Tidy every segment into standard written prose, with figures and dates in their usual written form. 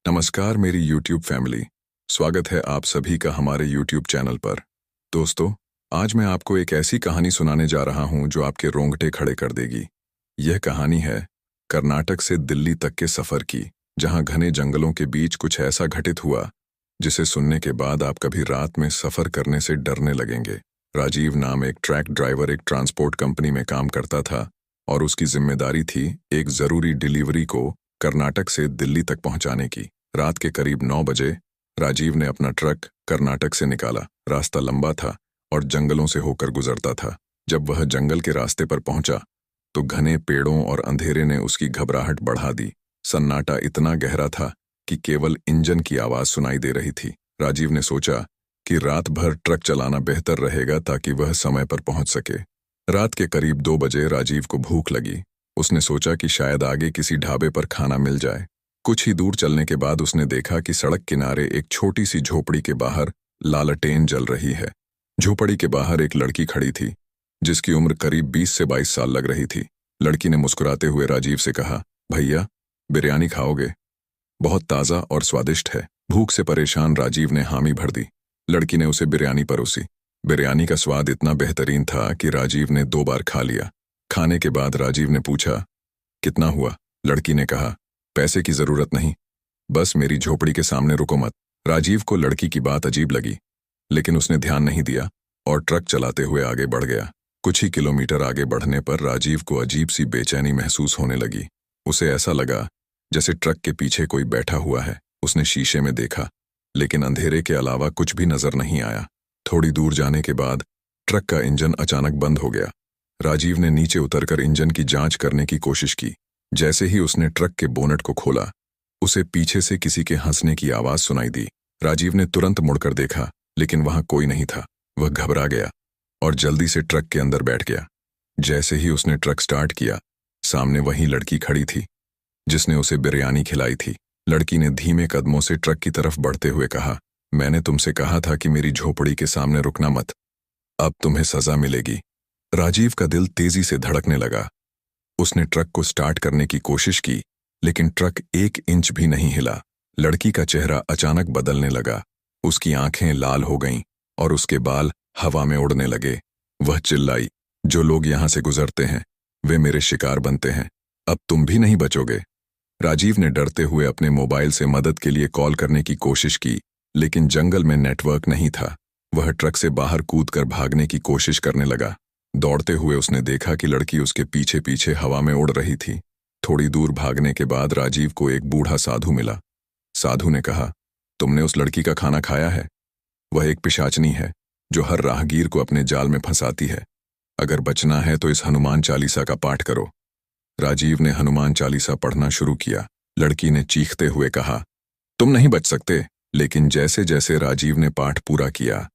नमस्कार मेरी YouTube family. स्वागत है आप सभी का हमारे YouTube चैनल पर। दोस्तों, आज मैं आपको एक ऐसी कहानी सुनाने जा रहा हूं जो आपके रोंगटे खड़े कर देगी। यह कहानी है कर्नाटक से दिल्ली तक के सफ़र की, जहां घने जंगलों के बीच कुछ ऐसा घटित हुआ जिसे सुनने के बाद आप कभी रात में सफ़र करने से डरने लगेंगे। राजीव नाम एक ट्रक ड्राइवर एक ट्रांसपोर्ट कंपनी में काम करता था और उसकी जिम्मेदारी थी एक ज़रूरी डिलीवरी को कर्नाटक से दिल्ली तक पहुंचाने की। रात के करीब 9 बजे राजीव ने अपना ट्रक कर्नाटक से निकाला। रास्ता लंबा था और जंगलों से होकर गुजरता था। जब वह जंगल के रास्ते पर पहुंचा तो घने पेड़ों और अंधेरे ने उसकी घबराहट बढ़ा दी। सन्नाटा इतना गहरा था कि केवल इंजन की आवाज़ सुनाई दे रही थी। राजीव ने सोचा कि रात भर ट्रक चलाना बेहतर रहेगा ताकि वह समय पर पहुंच सके। रात के करीब 2 बजे राजीव को भूख लगी। उसने सोचा कि शायद आगे किसी ढाबे पर खाना मिल जाए। कुछ ही दूर चलने के बाद उसने देखा कि सड़क किनारे एक छोटी सी झोपड़ी के बाहर लालटेन जल रही है। झोपड़ी के बाहर एक लड़की खड़ी थी जिसकी उम्र करीब 20 से 22 साल लग रही थी। लड़की ने मुस्कुराते हुए राजीव से कहा, भैया, बिरयानी खाओगे? बहुत ताज़ा और स्वादिष्ट है। भूख से परेशान राजीव ने हामी भर दी। लड़की ने उसे बिरयानी परोसी। बिरयानी का स्वाद इतना बेहतरीन था कि राजीव ने 2 बार खा लिया। खाने के बाद राजीव ने पूछा, कितना हुआ? लड़की ने कहा, पैसे की जरूरत नहीं, बस मेरी झोपड़ी के सामने रुको मत। राजीव को लड़की की बात अजीब लगी, लेकिन उसने ध्यान नहीं दिया और ट्रक चलाते हुए आगे बढ़ गया। कुछ ही किलोमीटर आगे बढ़ने पर राजीव को अजीब सी बेचैनी महसूस होने लगी। उसे ऐसा लगा जैसे ट्रक के पीछे कोई बैठा हुआ है। उसने शीशे में देखा, लेकिन अंधेरे के अलावा कुछ भी नजर नहीं आया। थोड़ी दूर जाने के बाद ट्रक का इंजन अचानक बंद हो गया। राजीव ने नीचे उतरकर इंजन की जांच करने की कोशिश की। जैसे ही उसने ट्रक के बोनट को खोला, उसे पीछे से किसी के हंसने की आवाज सुनाई दी। राजीव ने तुरंत मुड़कर देखा, लेकिन वहां कोई नहीं था। वह घबरा गया और जल्दी से ट्रक के अंदर बैठ गया। जैसे ही उसने ट्रक स्टार्ट किया, सामने वही लड़की खड़ी थी जिसने उसे बिरयानी खिलाई थी। लड़की ने धीमे कदमों से ट्रक की तरफ बढ़ते हुए कहा, मैंने तुमसे कहा था कि मेरी झोपड़ी के सामने रुकना मत। अब तुम्हें सजा मिलेगी। राजीव का दिल तेजी से धड़कने लगा। उसने ट्रक को स्टार्ट करने की कोशिश की, लेकिन ट्रक 1 इंच भी नहीं हिला। लड़की का चेहरा अचानक बदलने लगा। उसकी आंखें लाल हो गईं और उसके बाल हवा में उड़ने लगे। वह चिल्लाई, जो लोग यहां से गुजरते हैं वे मेरे शिकार बनते हैं। अब तुम भी नहीं बचोगे। राजीव ने डरते हुए अपने मोबाइल से मदद के लिए कॉल करने की कोशिश की, लेकिन जंगल में नेटवर्क नहीं था। वह ट्रक से बाहर कूदकर भागने की कोशिश करने लगा। दौड़ते हुए उसने देखा कि लड़की उसके पीछे पीछे हवा में उड़ रही थी। थोड़ी दूर भागने के बाद राजीव को एक बूढ़ा साधु मिला। साधु ने कहा, तुमने उस लड़की का खाना खाया है? वह एक पिशाचनी है जो हर राहगीर को अपने जाल में फंसाती है। अगर बचना है तो इस हनुमान चालीसा का पाठ करो। राजीव ने हनुमान चालीसा पढ़ना शुरू किया। लड़की ने चीखते हुए कहा, तुम नहीं बच सकते। लेकिन जैसे जैसे राजीव ने पाठ पूरा किया,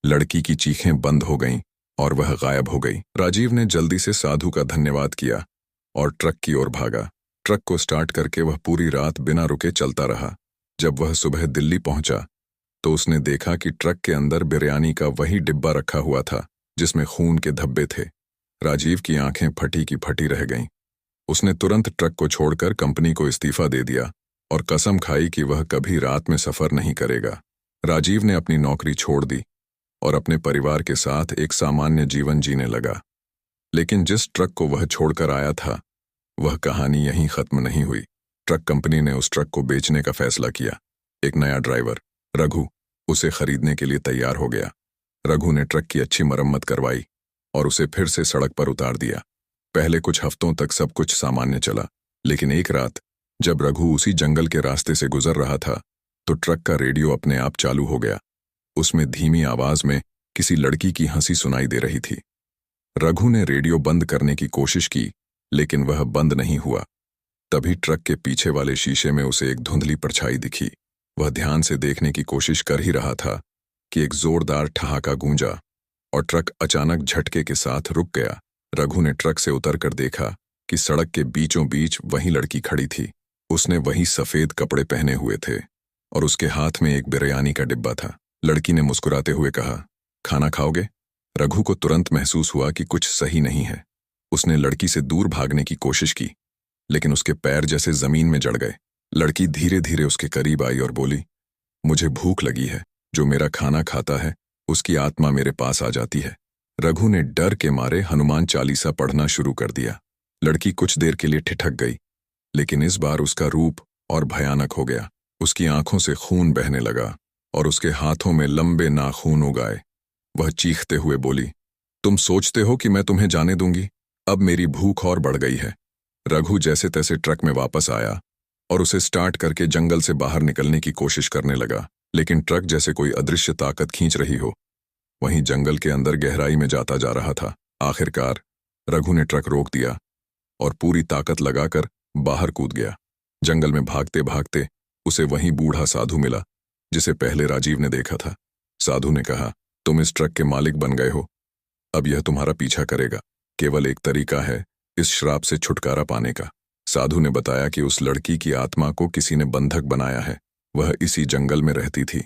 लड़की की चीखें बंद हो गईं और वह गायब हो गई। राजीव ने जल्दी से साधु का धन्यवाद किया और ट्रक की ओर भागा। ट्रक को स्टार्ट करके वह पूरी रात बिना रुके चलता रहा। जब वह सुबह दिल्ली पहुंचा तो उसने देखा कि ट्रक के अंदर बिरयानी का वही डिब्बा रखा हुआ था जिसमें खून के धब्बे थे। राजीव की आंखें फटी की फटी रह गईं। उसने तुरंत ट्रक को छोड़कर कंपनी को इस्तीफा दे दिया और कसम खाई कि वह कभी रात में सफर नहीं करेगा। राजीव ने अपनी नौकरी छोड़ दी और अपने परिवार के साथ एक सामान्य जीवन जीने लगा। लेकिन जिस ट्रक को वह छोड़कर आया था, वह कहानी यहीं खत्म नहीं हुई। ट्रक कंपनी ने उस ट्रक को बेचने का फैसला किया। एक नया ड्राइवर, रघु, उसे खरीदने के लिए तैयार हो गया। रघु ने ट्रक की अच्छी मरम्मत करवाई और उसे फिर से सड़क पर उतार दिया। पहले कुछ हफ्तों तक सब कुछ सामान्य चला, लेकिन एक रात जब रघु उसी जंगल के रास्ते से गुजर रहा था तो ट्रक का रेडियो अपने आप चालू हो गया। उसमें धीमी आवाज में किसी लड़की की हंसी सुनाई दे रही थी। रघु ने रेडियो बंद करने की कोशिश की, लेकिन वह बंद नहीं हुआ। तभी ट्रक के पीछे वाले शीशे में उसे एक धुंधली परछाई दिखी। वह ध्यान से देखने की कोशिश कर ही रहा था कि एक जोरदार ठहाका गूंजा और ट्रक अचानक झटके के साथ रुक गया। रघु ने ट्रक से उतरकर देखा कि सड़क के बीचों बीच वही लड़की खड़ी थी। उसने वही सफेद कपड़े पहने हुए थे और उसके हाथ में एक बिरयानी का डिब्बा था। लड़की ने मुस्कुराते हुए कहा, खाना खाओगे? रघु को तुरंत महसूस हुआ कि कुछ सही नहीं है। उसने लड़की से दूर भागने की कोशिश की, लेकिन उसके पैर जैसे जमीन में जड़ गए। लड़की धीरे धीरे उसके करीब आई और बोली, मुझे भूख लगी है। जो मेरा खाना खाता है उसकी आत्मा मेरे पास आ जाती है। रघु ने डर के मारे हनुमान चालीसा पढ़ना शुरू कर दिया। लड़की कुछ देर के लिए ठिठक गई, लेकिन इस बार उसका रूप और भयानक हो गया। उसकी आंखों से खून बहने लगा और उसके हाथों में लंबे नाखून उगाए। वह चीखते हुए बोली, तुम सोचते हो कि मैं तुम्हें जाने दूंगी? अब मेरी भूख और बढ़ गई है। रघु जैसे तैसे ट्रक में वापस आया और उसे स्टार्ट करके जंगल से बाहर निकलने की कोशिश करने लगा, लेकिन ट्रक जैसे कोई अदृश्य ताकत खींच रही हो। वहीं जंगल के अंदर गहराई में जाता जा रहा था। आखिरकार रघु ने ट्रक रोक दिया और पूरी ताकत लगाकर बाहर कूद गया। जंगल में भागते भागते उसे वहीं बूढ़ा साधु मिला, जिसे पहले राजीव ने देखा था। साधु ने कहा, तुम इस ट्रक के मालिक बन गए हो। अब यह तुम्हारा पीछा करेगा। केवल एक तरीका है इस श्राप से छुटकारा पाने का। साधु ने बताया कि उस लड़की की आत्मा को किसी ने बंधक बनाया है। वह इसी जंगल में रहती थी,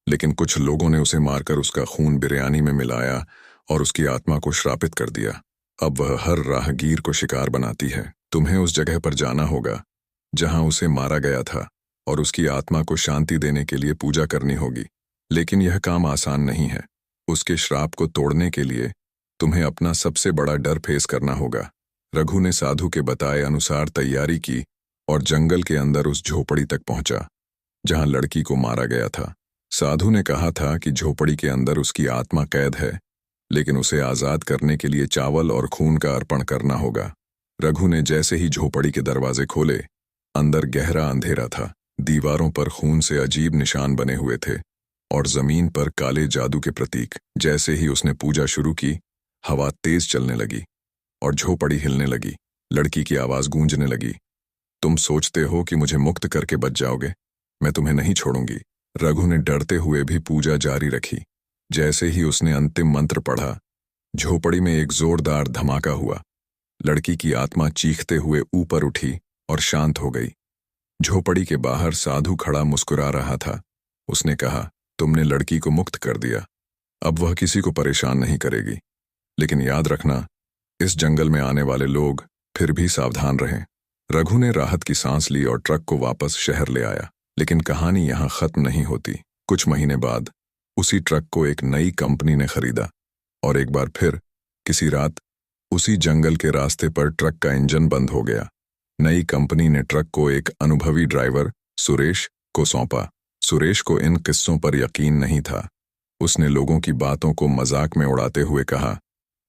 लेकिन कुछ लोगों ने उसे मारकर उसका खून बिरयानी में मिलाया और उसकी आत्मा को श्रापित कर दिया। अब वह हर राहगीर को शिकार बनाती है। तुम्हें उस जगह पर जाना होगा जहां उसे मारा गया था और उसकी आत्मा को शांति देने के लिए पूजा करनी होगी। लेकिन यह काम आसान नहीं है। उसके श्राप को तोड़ने के लिए तुम्हें अपना सबसे बड़ा डर फेस करना होगा। रघु ने साधु के बताए अनुसार तैयारी की और जंगल के अंदर उस झोपड़ी तक पहुंचा जहां लड़की को मारा गया था। साधु ने कहा था कि झोपड़ी के अंदर उसकी आत्मा कैद है, लेकिन उसे आजाद करने के लिए चावल और खून का अर्पण करना होगा। रघु ने जैसे ही झोपड़ी के दरवाजे खोले, अंदर गहरा अंधेरा था। दीवारों पर खून से अजीब निशान बने हुए थे और जमीन पर काले जादू के प्रतीक। जैसे ही उसने पूजा शुरू की, हवा तेज चलने लगी और झोपड़ी हिलने लगी। लड़की की आवाज गूंजने लगी, तुम सोचते हो कि मुझे मुक्त करके बच जाओगे? मैं तुम्हें नहीं छोड़ूंगी। रघु ने डरते हुए भी पूजा जारी रखी। जैसे ही उसने अंतिम मंत्र पढ़ा, झोपड़ी में एक जोरदार धमाका हुआ। लड़की की आत्मा चीखते हुए ऊपर उठी और शांत हो गई। झोपड़ी के बाहर साधु खड़ा मुस्कुरा रहा था। उसने कहा, तुमने लड़की को मुक्त कर दिया। अब वह किसी को परेशान नहीं करेगी। लेकिन याद रखना, इस जंगल में आने वाले लोग फिर भी सावधान रहें। रघु ने राहत की सांस ली और ट्रक को वापस शहर ले आया। लेकिन कहानी यहां खत्म नहीं होती। कुछ महीने बाद उसी ट्रक को एक नई कंपनी ने खरीदा और एक बार फिर किसी रात उसी जंगल के रास्ते पर ट्रक का इंजन बंद हो गया। नई कंपनी ने ट्रक को एक अनुभवी ड्राइवर सुरेश को सौंपा। सुरेश को इन किस्सों पर यकीन नहीं था। उसने लोगों की बातों को मजाक में उड़ाते हुए कहा,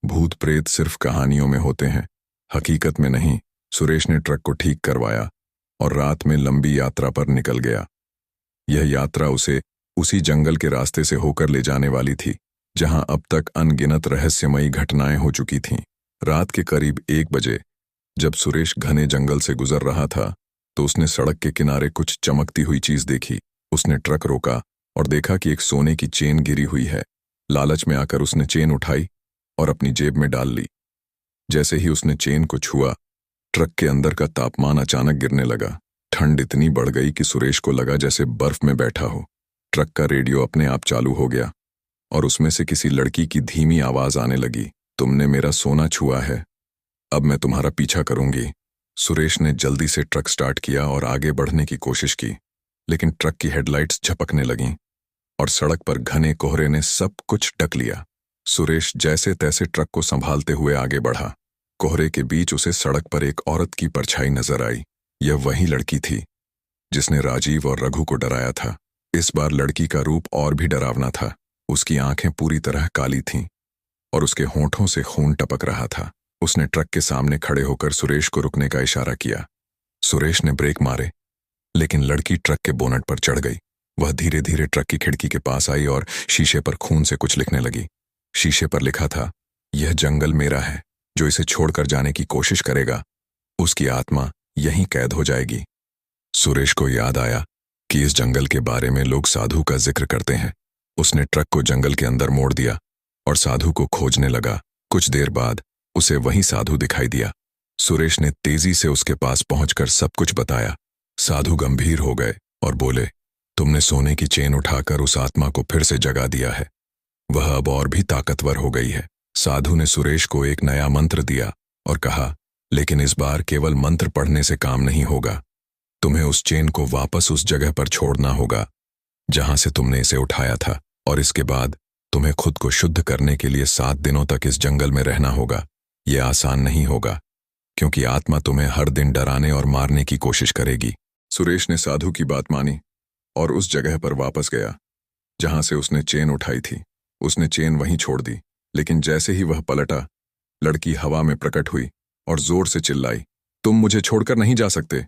भूत प्रेत सिर्फ कहानियों में होते हैं, हकीकत में नहीं। सुरेश ने ट्रक को ठीक करवाया और रात में लंबी यात्रा पर निकल गया। यह यात्रा उसे उसी जंगल के रास्ते से होकर ले जाने वाली थी जहां अब तक अनगिनत रहस्यमयी घटनाएं हो चुकी थीं। रात के करीब 1 बजे जब सुरेश घने जंगल से गुजर रहा था, तो उसने सड़क के किनारे कुछ चमकती हुई चीज देखी। उसने ट्रक रोका और देखा कि एक सोने की चेन गिरी हुई है। लालच में आकर उसने चेन उठाई और अपनी जेब में डाल ली। जैसे ही उसने चेन को छुआ, ट्रक के अंदर का तापमान अचानक गिरने लगा। ठंड इतनी बढ़ गई कि सुरेश को लगा जैसे बर्फ में बैठा हो। ट्रक का रेडियो अपने आप चालू हो गया और उसमें से किसी लड़की की धीमी आवाज आने लगी, तुमने मेरा सोना छुआ है, अब मैं तुम्हारा पीछा करूंगी। सुरेश ने जल्दी से ट्रक स्टार्ट किया और आगे बढ़ने की कोशिश की, लेकिन ट्रक की हेडलाइट्स झपकने लगीं और सड़क पर घने कोहरे ने सब कुछ ढक लिया। सुरेश जैसे तैसे ट्रक को संभालते हुए आगे बढ़ा। कोहरे के बीच उसे सड़क पर एक औरत की परछाई नजर आई। यह वही लड़की थी जिसने राजीव और रघु को डराया था। इस बार लड़की का रूप और भी डरावना था। उसकी आंखें पूरी तरह काली थीं और उसके होंठों से खून टपक रहा था। उसने ट्रक के सामने खड़े होकर सुरेश को रुकने का इशारा किया। सुरेश ने ब्रेक मारे, लेकिन लड़की ट्रक के बोनट पर चढ़ गई। वह धीरे धीरे ट्रक की खिड़की के पास आई और शीशे पर खून से कुछ लिखने लगी। शीशे पर लिखा था, यह जंगल मेरा है, जो इसे छोड़कर जाने की कोशिश करेगा उसकी आत्मा यहीं कैद हो जाएगी। सुरेश को याद आया कि इस जंगल के बारे में लोग साधु का जिक्र करते हैं। उसने ट्रक को जंगल के अंदर मोड़ दिया और साधु को खोजने लगा। कुछ देर बाद उसे वही साधु दिखाई दिया। सुरेश ने तेजी से उसके पास पहुंचकर सब कुछ बताया। साधु गंभीर हो गए और बोले, तुमने सोने की चेन उठाकर उस आत्मा को फिर से जगा दिया है। वह अब और भी ताकतवर हो गई है। साधु ने सुरेश को एक नया मंत्र दिया और कहा, लेकिन इस बार केवल मंत्र पढ़ने से काम नहीं होगा, तुम्हें उस चेन को वापस उस जगह पर छोड़ना होगा जहां से तुमने इसे उठाया था, और इसके बाद तुम्हें खुद को शुद्ध करने के लिए 7 दिनों तक इस जंगल में रहना होगा। यह आसान नहीं होगा, क्योंकि आत्मा तुम्हें हर दिन डराने और मारने की कोशिश करेगी। सुरेश ने साधु की बात मानी और उस जगह पर वापस गया जहां से उसने चेन उठाई थी। उसने चेन वहीं छोड़ दी, लेकिन जैसे ही वह पलटा, लड़की हवा में प्रकट हुई और जोर से चिल्लाई, तुम मुझे छोड़कर नहीं जा सकते,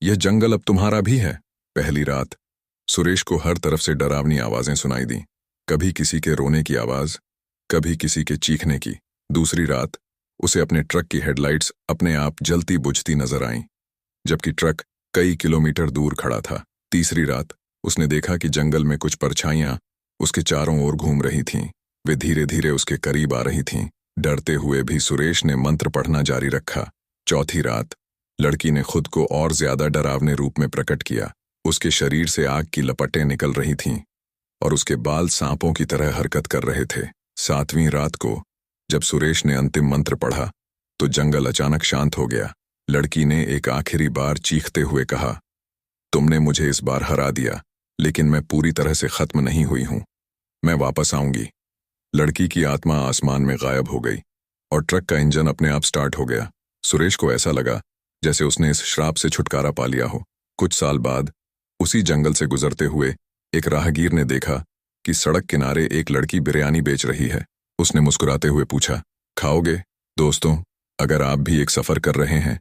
यह जंगल अब तुम्हारा भी है। पहली रात सुरेश को हर तरफ से डरावनी आवाजें सुनाई दी, कभी किसी के रोने की आवाज, कभी किसी के चीखने की। दूसरी रात उसे अपने ट्रक की हेडलाइट्स अपने आप जलती बुझती नजर आईं, जबकि ट्रक कई किलोमीटर दूर खड़ा था। तीसरी रात उसने देखा कि जंगल में कुछ परछाइयां उसके चारों ओर घूम रही थीं। वे धीरे धीरे उसके करीब आ रही थीं। डरते हुए भी सुरेश ने मंत्र पढ़ना जारी रखा। चौथी रात लड़की ने खुद को और ज्यादा डरावने रूप में प्रकट किया। उसके शरीर से आग की लपटें निकल रही थीं और उसके बाल सांपों की तरह हरकत कर रहे थे। 7वीं रात को जब सुरेश ने अंतिम मंत्र पढ़ा तो जंगल अचानक शांत हो गया। लड़की ने एक आखिरी बार चीखते हुए कहा, तुमने मुझे इस बार हरा दिया, लेकिन मैं पूरी तरह से खत्म नहीं हुई हूं, मैं वापस आऊंगी। लड़की की आत्मा आसमान में गायब हो गई और ट्रक का इंजन अपने आप स्टार्ट हो गया। सुरेश को ऐसा लगा जैसे उसने इस श्राप से छुटकारा पा लिया हो। कुछ साल बाद उसी जंगल से गुजरते हुए एक राहगीर ने देखा कि सड़क किनारे एक लड़की बिरयानी बेच रही है। उसने मुस्कुराते हुए पूछा, खाओगे? दोस्तों, अगर आप भी एक सफर कर रहे हैं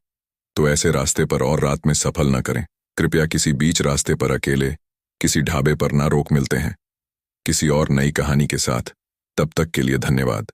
तो ऐसे रास्ते पर और रात में सफल न करें। कृपया किसी बीच रास्ते पर अकेले किसी ढाबे पर ना रोक। मिलते हैं किसी और नई कहानी के साथ। तब तक के लिए धन्यवाद।